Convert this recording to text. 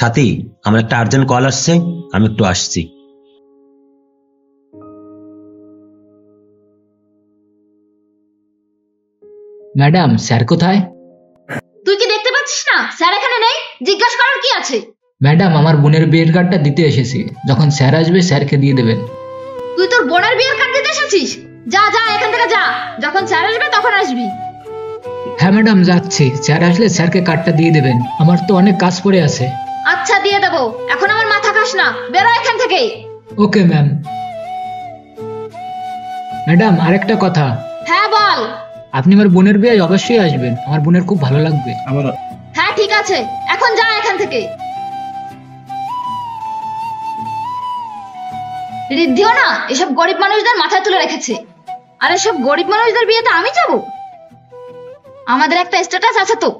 সাথী, আমার একটা urgent call আসছে, আমি একটু আসছি। ম্যাডাম, স্যার কোথায়? তুই কি দেখতে পাচ্ছিস না স্যার এখানে নেই? জিজ্ঞাসা করার কি আছে? ম্যাডাম, আমার বোনের বিয়ের কার্ডটা দিতে এসেছি, যখন স্যার আসবে স্যারকে দিয়ে দেবেন। তুই তোর বোনের বিয়ের কার্ড দিতে এসেছিস? যা যা এখান থেকে যা, যখন স্যার আসবে তখন আসবি। হ্যাঁ ম্যাডাম, যাচ্ছি। স্যার আসলে স্যারকে কার্ডটা দিয়ে দেবেন, আমার তো অনেক কাজ পড়ে আছে। আচ্ছা দিয়ে দেবো, এখন আমার মাথা খাস না, বেরো এখান থেকে। Okay ma'am. ম্যাডাম, আরেকটা কথা। হ্যাঁ বল। আপনি আমার বোনের বিয়ে অবশ্যই আসবেন, আমার বোনের খুব ভালো লাগবে। হ্যাঁ ঠিক আছে, এখন যা এখান থেকে। ঋদ্ধিও না এসব গরিব মানুষদের মাথায় তুলে রেখেছে, আর এসব গরিব মানুষদের বিয়েতে আমি যাব? আমাদের একটা স্ট্যাটাস আছে তো,